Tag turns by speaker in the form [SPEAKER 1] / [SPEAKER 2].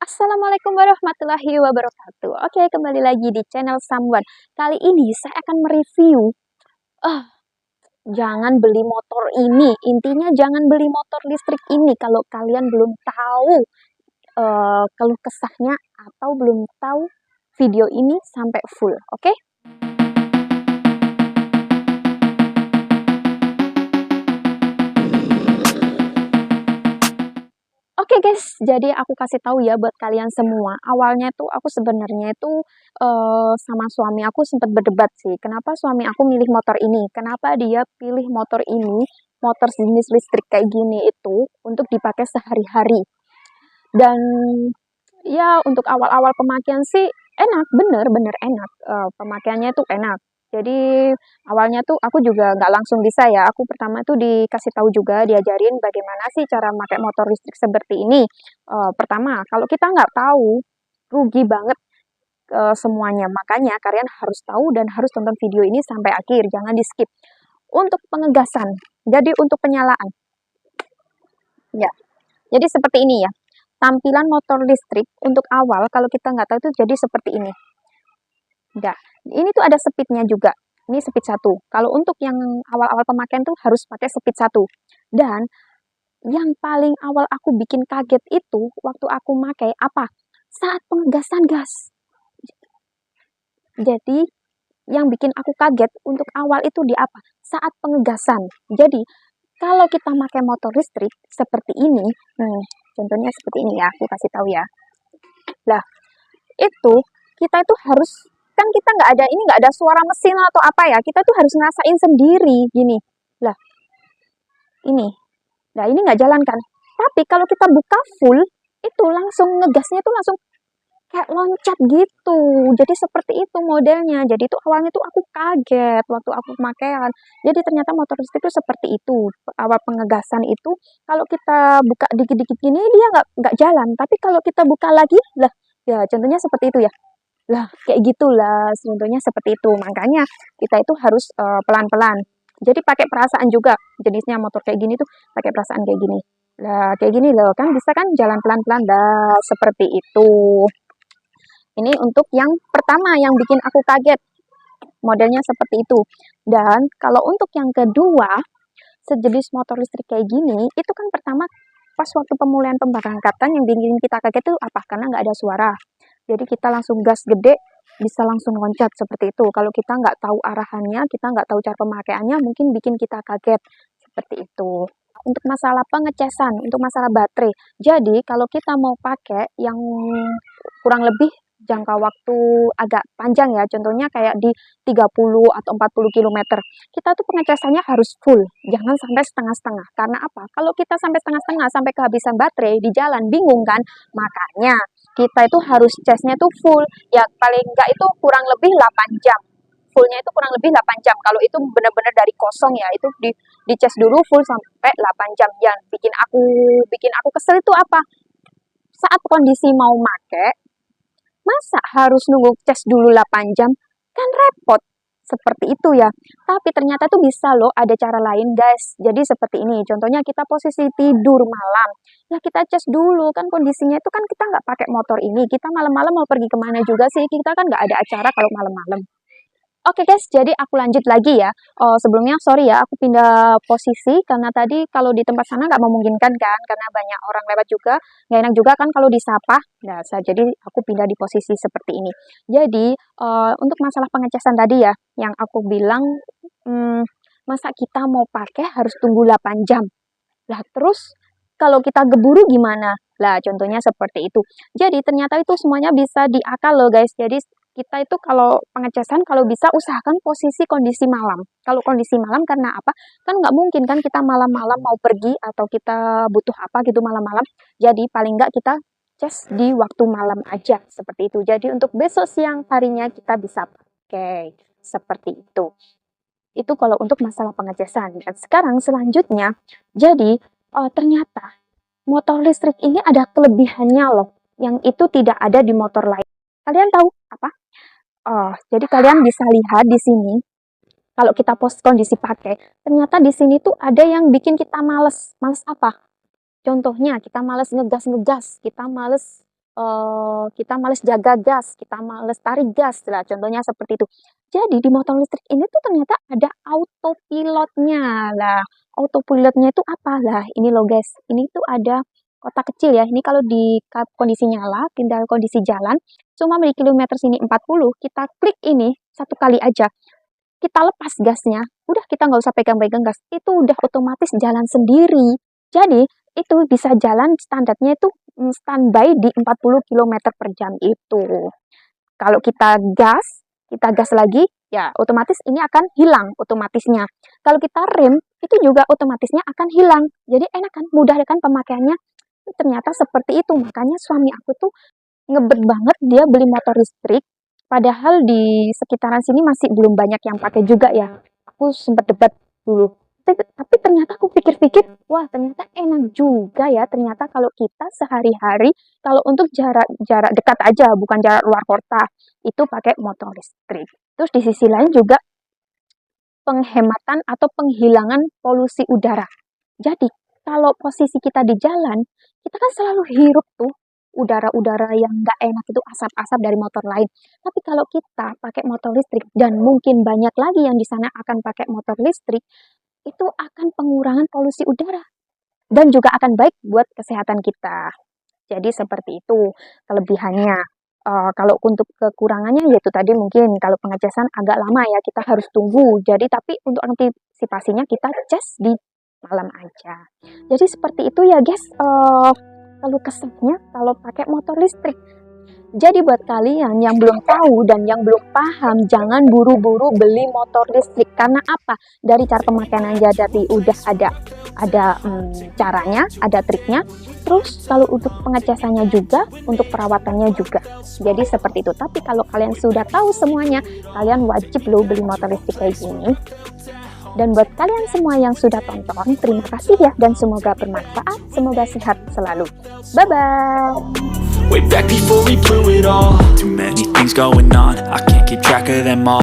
[SPEAKER 1] Assalamualaikum warahmatullahi wabarakatuh. Oke, kembali lagi di channel Samwan. Kali ini saya akan mereview, ah, jangan beli motor ini. Intinya jangan beli motor listrik ini kalau kalian belum tahu keluh kesahnya atau belum tahu video ini sampai full. Oke? Oke guys, jadi aku kasih tahu ya buat kalian semua. Awalnya tuh aku sebenarnya itu sama suami aku sempat berdebat sih. Kenapa suami aku milih motor ini? Kenapa dia pilih motor ini? Motor jenis listrik kayak gini itu untuk dipakai sehari-hari. Dan ya untuk awal-awal pemakaian sih enak, bener-bener enak. Pemakaiannya tuh enak. Jadi awalnya tuh aku juga nggak langsung bisa ya. Aku pertama tuh dikasih tahu juga, diajarin bagaimana sih cara pakai motor listrik seperti ini. Pertama, kalau kita nggak tahu, rugi banget semuanya. Makanya kalian harus tahu dan harus tonton video ini sampai akhir, jangan di skip. Untuk pengegasan, jadi untuk penyalaan. Ya, jadi seperti ini ya. Tampilan motor listrik untuk awal kalau kita nggak tahu itu jadi seperti ini. Nah, ini tuh ada speednya juga. Ini speed 1. Kalau untuk yang awal-awal pemakaian tuh harus pakai speed 1. Dan yang paling awal aku bikin kaget itu waktu aku pakai apa? Saat pengegasan gas. Jadi yang bikin aku kaget untuk awal itu di apa? Saat pengegasan. Jadi kalau kita pakai motor listrik seperti ini, contohnya seperti ini ya, aku kasih tahu ya. Lah, itu kita itu harus, kan kita nggak ada suara mesin atau apa ya, kita tuh harus ngerasain sendiri gini. Lah, ini. Nah, ini nggak jalan kan. Tapi kalau kita buka full, itu langsung ngegasnya tuh langsung kayak loncat gitu. Jadi seperti itu modelnya. Jadi itu awalnya tuh aku kaget waktu aku pemakaian. Jadi ternyata motor listrik itu seperti itu. Awal pengegasan itu kalau kita buka dikit-dikit gini dia nggak jalan. Tapi kalau kita buka lagi, lah ya contohnya seperti itu ya. Lah kayak gitulah contohnya seperti itu. Makanya kita itu harus pelan-pelan. Jadi pakai perasaan juga. Jenisnya motor kayak gini tuh pakai perasaan kayak gini. Lah kayak gini loh kan bisa kan jalan pelan-pelan dah seperti itu. Ini untuk yang pertama yang bikin aku kaget. Modelnya seperti itu. Dan kalau untuk yang kedua, sejenis motor listrik kayak gini, itu kan pertama pas waktu pemulihan pemberangkatan yang bikin kita kaget itu apa? Karena nggak ada suara. Jadi kita langsung gas gede, bisa langsung loncat seperti itu. Kalau kita nggak tahu arahannya, kita nggak tahu cara pemakaiannya, mungkin bikin kita kaget seperti itu. Untuk masalah pengecasan, untuk masalah baterai. Jadi kalau kita mau pakai yang kurang lebih jangka waktu agak panjang ya, contohnya kayak di 30 atau 40 kilometer. Kita tuh pengecasannya harus full, jangan sampai setengah-setengah. Karena apa? Kalau kita sampai setengah-setengah, sampai kehabisan baterai, di jalan bingung kan? Makanya kita itu harus casnya tuh full, ya paling enggak itu kurang lebih 8 jam. Fullnya itu kurang lebih 8 jam. Kalau itu benar-benar dari kosong ya, itu di cas dulu full sampai 8 jam. Yang bikin aku kesel itu apa? Saat kondisi mau make, masa harus nunggu cas dulu 8 jam? Kan repot. Seperti itu ya. Tapi ternyata tuh bisa loh ada cara lain guys. Jadi seperti ini. Contohnya kita posisi tidur malam. Ya kita cas dulu. Kan kondisinya itu kan kita nggak pakai motor ini. Kita malam-malam mau pergi kemana juga sih. Kita kan nggak ada acara kalau malam-malam. Oke guys, jadi aku lanjut lagi ya. Sebelumnya sorry ya, aku pindah posisi karena tadi kalau di tempat sana nggak memungkinkan kan, karena banyak orang lewat juga. Nggak enak juga kan kalau disapa. Nah, jadi aku pindah di posisi seperti ini. Jadi untuk masalah pengecasan tadi ya, yang aku bilang, masa kita mau pakai harus tunggu 8 jam. Lah terus kalau kita geburu gimana? Lah contohnya seperti itu. Jadi ternyata itu semuanya bisa diakal loh guys. Jadi kita itu kalau pengecasan kalau bisa usahakan posisi kondisi malam. Kalau kondisi malam karena apa? Kan nggak mungkin kan kita malam-malam mau pergi atau kita butuh apa gitu malam-malam. Jadi paling nggak kita cas di waktu malam aja seperti itu. Jadi untuk besok siang harinya kita bisa pakai seperti itu. Itu kalau untuk masalah pengecasan. Dan sekarang selanjutnya, jadi ternyata motor listrik ini ada kelebihannya loh, yang itu tidak ada di motor lain. Kalian tahu apa? Jadi kalian bisa lihat di sini, kalau kita post kondisi pakai, ternyata di sini tuh ada yang bikin kita males. Males apa? Contohnya, kita males ngegas-ngegas, kita males kita males jaga gas, kita males tarik gas lah, contohnya seperti itu. Jadi di motor listrik ini tuh ternyata ada autopilotnya lah. Autopilotnya itu apa lah? Ini loh guys, ini tuh ada kotak kecil ya. Ini kalau di kondisi nyala, tinggal kondisi jalan, cuma di kilometer sini 40, kita klik ini satu kali aja. Kita lepas gasnya, udah kita nggak usah pegang-pegang gas, itu udah otomatis jalan sendiri. Jadi itu bisa jalan standarnya itu standby di 40 km per jam itu. Kalau kita gas lagi, ya otomatis ini akan hilang otomatisnya. Kalau kita rem, itu juga otomatisnya akan hilang. Jadi enak kan, mudah kan pemakaiannya. Ternyata seperti itu, makanya suami aku tuh ngebet banget dia beli motor listrik. Padahal di sekitaran sini masih belum banyak yang pakai juga ya. Aku sempat debat dulu. Tapi ternyata aku pikir-pikir, wah ternyata enak juga ya. Ternyata kalau kita sehari-hari, kalau untuk jarak dekat aja, bukan jarak luar kota, itu pakai motor listrik. Terus di sisi lain juga penghematan atau penghilangan polusi udara. Jadi kalau posisi kita di jalan, kita kan selalu hirup tuh udara-udara yang nggak enak itu, asap-asap dari motor lain. Tapi kalau kita pakai motor listrik, dan mungkin banyak lagi yang di sana akan pakai motor listrik, itu akan pengurangan polusi udara. Dan juga akan baik buat kesehatan kita. Jadi seperti itu kelebihannya. Kalau untuk kekurangannya yaitu tadi mungkin kalau pengecasan agak lama ya, kita harus tunggu. Jadi tapi untuk antisipasinya kita cas di malam aja. Jadi seperti itu ya guys, kalau kesannya kalau pakai motor listrik. Jadi buat kalian yang belum tahu dan yang belum paham, jangan buru-buru beli motor listrik. Karena apa? Dari cara pemakaian aja tadi udah ada caranya, ada triknya. Terus kalau untuk pengecasannya juga, untuk perawatannya juga. Jadi seperti itu. Tapi kalau kalian sudah tahu semuanya, kalian wajib loh beli motor listrik kayak gini. Dan buat kalian semua yang sudah tonton, terima kasih ya, dan semoga bermanfaat, semoga sehat selalu. Bye-bye!
[SPEAKER 2] Way back before we blew it all. Too many things going on, I can't keep track of them all.